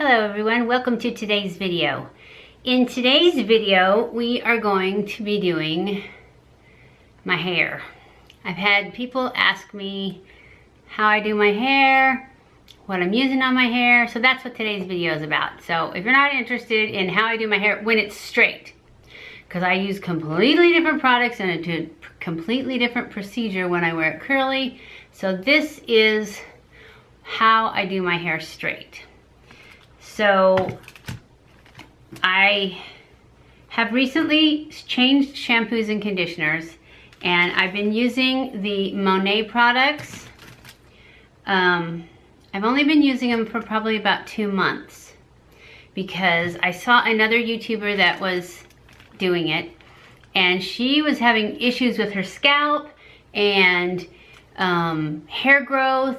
Hello everyone, welcome to today's video. In today's video, we are going to be doing my hair. I've had people ask me how I do my hair, what I'm using on my hair, so that's what today's video is about. So if you're not interested in how I do my hair when it's straight, because I use completely different products and a completely different procedure when I wear it curly, so this is how I do my hair straight. So I have recently changed shampoos and conditioners, and I've been using the Monat products. I've only been using them for probably about 2 months because I saw another YouTuber that was doing it, and she was having issues with her scalp and hair growth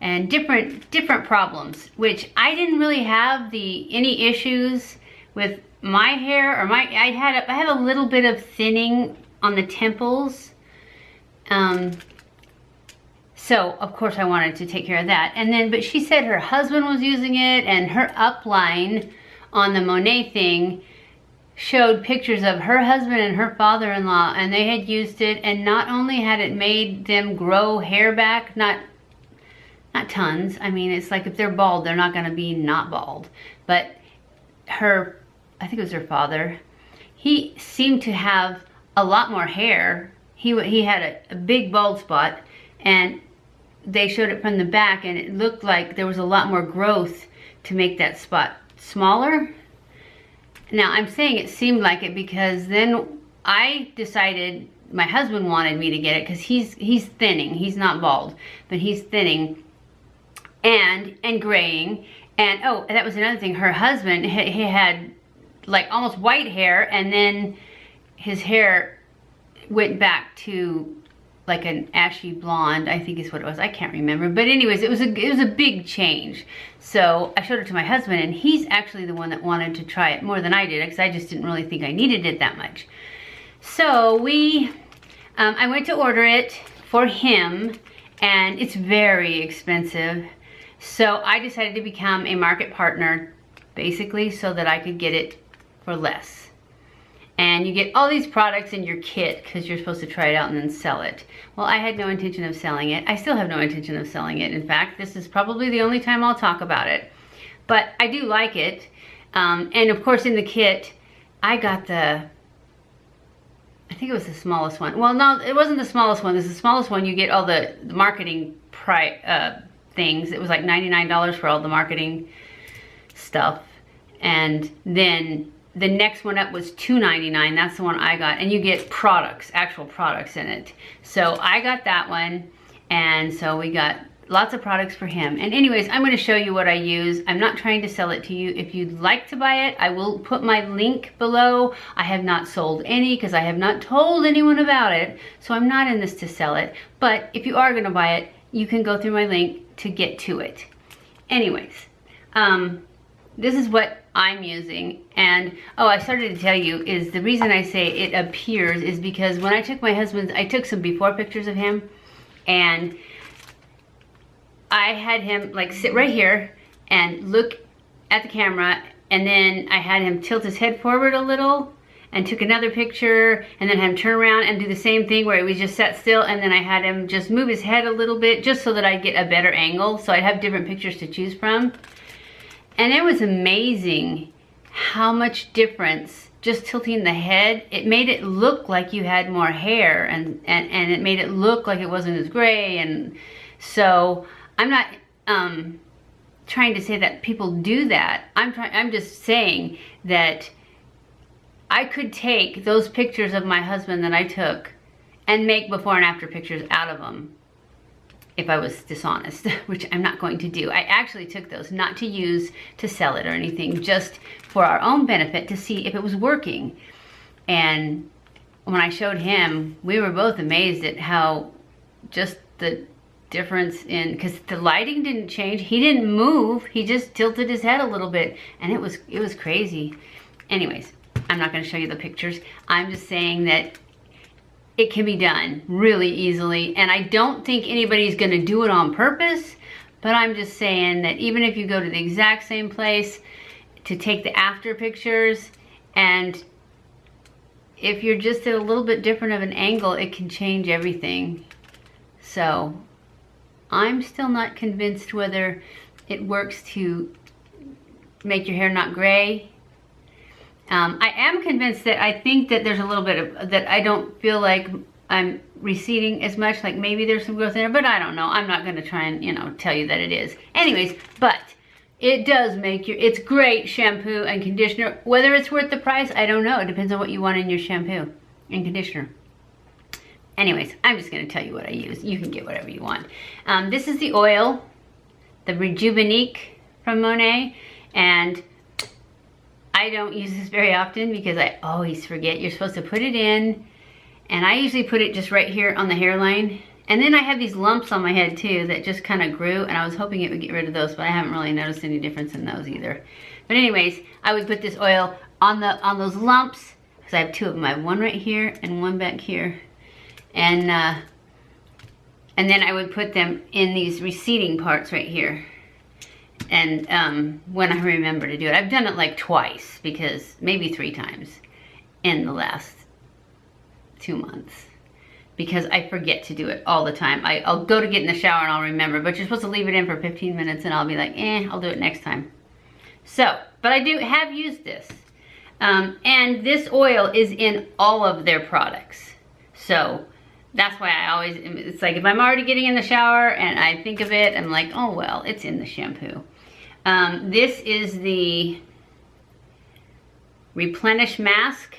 and different problems, which I didn't really have any issues with my hair, or I have a little bit of thinning on the temples. So of course I wanted to take care of that. But she said her husband was using it, and her upline on the Monat thing showed pictures of her husband and her father-in-law, and they had used it, and not only had it made them grow hair back, not tons. I mean, it's like if they're bald, they're not gonna be not bald. But I think it was her father, he seemed to have a lot more hair. He had a big bald spot, and they showed it from the back, and it looked like there was a lot more growth to make that spot smaller. Now, I'm saying it seemed like it because then I decided my husband wanted me to get it because he's thinning. He's not bald, but he's thinning and graying. And oh, that was another thing. Her husband, he had like almost white hair, and then his hair went back to like an ashy blonde, I think is what it was. I can't remember. But anyways, it was a big change. So I showed it to my husband, and he's actually the one that wanted to try it more than I did, because I just didn't really think I needed it that much. So I went to order it for him, and it's very expensive. So I decided to become a market partner, basically, so that I could get it for less. And you get all these products in your kit because you're supposed to try it out and then sell it. Well, I had no intention of selling it. I still have no intention of selling it. In fact, this is probably the only time I'll talk about it. But I do like it. And of course, in the kit, I got I think it was the smallest one. Well, no, it wasn't the smallest one. This is the smallest one. You get all the marketing things. It was like $99 for all the marketing stuff. And then the next one up was $2.99. That's the one I got. And you get products, actual products in it. So I got that one. And so we got lots of products for him. And anyways, I'm going to show you what I use. I'm not trying to sell it to you. If you'd like to buy it, I will put my link below. I have not sold any because I have not told anyone about it. So I'm not in this to sell it. But if you are going to buy it, you can go through my link to get to it. Anyways, this is what I'm using. And oh, I started to tell you, is the reason I say it appears is because when I took my husband's, I took some before pictures of him, and I had him like sit right here and look at the camera, and then I had him tilt his head forward a little and took another picture, and then had him turn around and do the same thing where he just sat still, and then I had him just move his head a little bit just so that I'd get a better angle, so I'd have different pictures to choose from. And it was amazing how much difference just tilting the head. It made it look like you had more hair, and it made it look like it wasn't as gray. And so I'm not trying to say that people do that. I'm just saying that I could take those pictures of my husband that I took and make before and after pictures out of them if I was dishonest, which I'm not going to do. I actually took those not to use to sell it or anything, just for our own benefit to see if it was working. And when I showed him, we were both amazed at how just the difference in, because the lighting didn't change. He didn't move. He just tilted his head a little bit, and it was crazy. Anyways, I'm not going to show you the pictures. I'm just saying that it can be done really easily, and I don't think anybody's going to do it on purpose, But I'm just saying that even if you go to the exact same place to take the after pictures, and if you're just at a little bit different of an angle, it can change everything. So I'm still not convinced whether it works to make your hair not gray. I am convinced that I think that there's a little bit of, that I don't feel like I'm receding as much, like maybe there's some growth in there, but I don't know. I'm not gonna try and, you know, tell you that it is. Anyways, but it does make your, it's great shampoo and conditioner. Whether it's worth the price, I don't know. It depends on what you want in your shampoo and conditioner. Anyways, I'm just gonna tell you what I use. You can get whatever you want. This is the oil, the Rejuvenique from Monat, and I don't use this very often because I always forget. You're supposed to put it in, and I usually put it just right here on the hairline. And then I have these lumps on my head too that just kind of grew, and I was hoping it would get rid of those, but I haven't really noticed any difference in those either. But anyways, I would put this oil on those lumps, because I have two of them. I have one right here and one back here. And then I would put them in these receding parts right here. And when I remember to do it, I've done it like twice, because maybe 3 times in the last 2 months. Because I forget to do it all the time. I'll go to get in the shower and I'll remember, but you're supposed to leave it in for 15 minutes and I'll be like, I'll do it next time. So, but I have used this. And this oil is in all of their products. So that's why I always, it's like if I'm already getting in the shower and I think of it, I'm like, oh well, it's in the shampoo. This is the Replenish mask.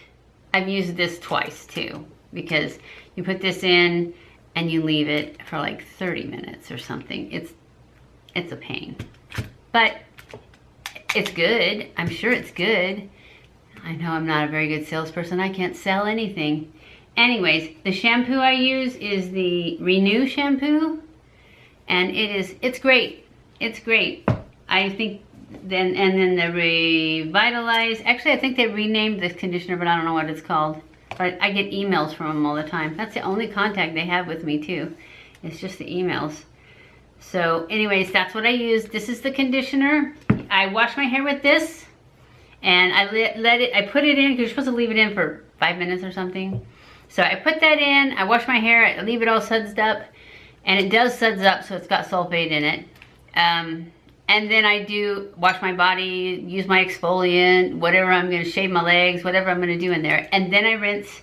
I've used this twice too, because you put this in and you leave it for like 30 minutes or something. It's a pain, but it's good. I'm sure it's good. I know I'm not a very good salesperson. I can't sell anything. Anyways, the shampoo I use is the Renew shampoo, and it's great. It's great. I think then the Revitalize. Actually, I think they renamed this conditioner, but I don't know what it's called. But I get emails from them all the time. That's the only contact they have with me too. It's just the emails. So anyways, that's what I use. This is the conditioner. I wash my hair with this, and I I put it in, because you're supposed to leave it in for 5 minutes or something. So I put that in, I wash my hair, I leave it all sudsed up, and it does suds up, so it's got sulfate in it. And then I do wash my body, use my exfoliant, whatever I'm gonna shave my legs, whatever I'm gonna do in there. And then I rinse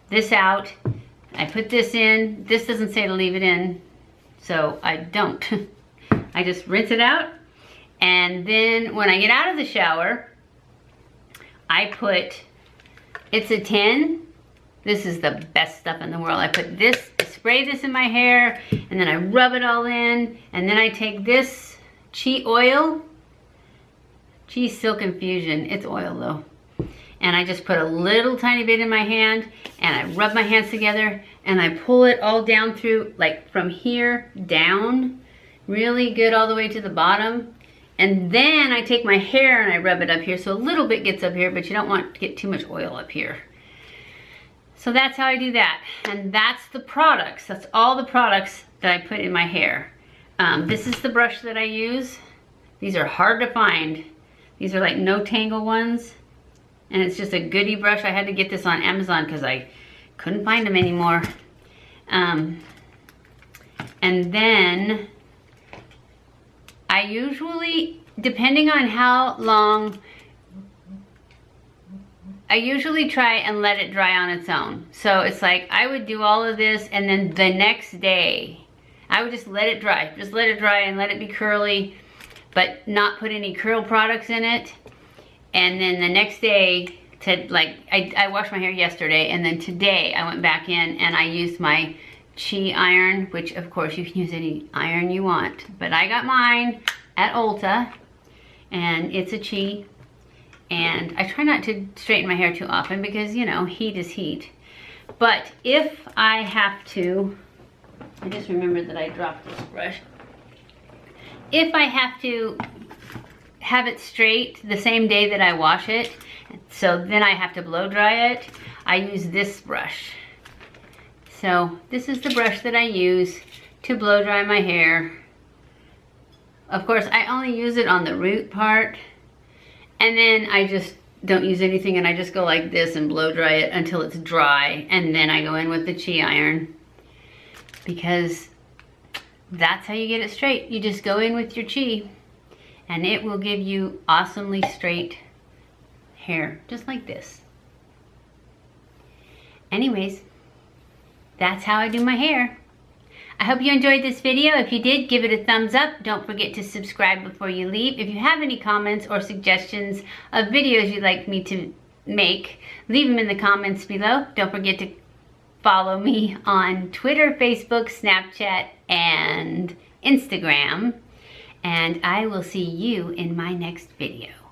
this out. I put this in. This doesn't say to leave it in, so I don't. I just rinse it out. And then when I get out of the shower, I put, it's a 10. This is the best stuff in the world. I put this, I spray this in my hair, and then I rub it all in, and then I take this Chi oil, Chi Silk Infusion, it's oil though. And I just put a little tiny bit in my hand, and I rub my hands together, and I pull it all down through, like from here down, really good all the way to the bottom. And then I take my hair and I rub it up here, so a little bit gets up here, but you don't want to get too much oil up here. So that's how I do that. And that's the products, that's all the products that I put in my hair. This is the brush that I use. These are hard to find. These are like no tangle ones. And it's just a Goody brush. I had to get this on Amazon because I couldn't find them anymore. And then I usually, depending on how long, I usually try and let it dry on its own. So it's like I would do all of this, and then the next day I would just let it dry. Just let it dry and let it be curly, but not put any curl products in it. And then the next day, I washed my hair yesterday, and then today I went back in and I used my Chi iron, which of course you can use any iron you want. But I got mine at Ulta, and it's a Chi. And I try not to straighten my hair too often because, you know, heat is heat. But if I have to, I just remembered that I dropped this brush. If I have to have it straight the same day that I wash it, so then I have to blow dry it, I use this brush. So this is the brush that I use to blow dry my hair. Of course, I only use it on the root part, and then I just don't use anything, and I just go like this and blow dry it until it's dry, and then I go in with the Chi iron, because that's how you get it straight. You just go in with your Chi, and it will give you awesomely straight hair, just like this. Anyways, that's how I do my hair. I hope you enjoyed this video. If you did, give it a thumbs up. Don't forget to subscribe before you leave. If you have any comments or suggestions of videos you'd like me to make, leave them in the comments below. Don't forget to follow me on Twitter, Facebook, Snapchat, and Instagram. And I will see you in my next video.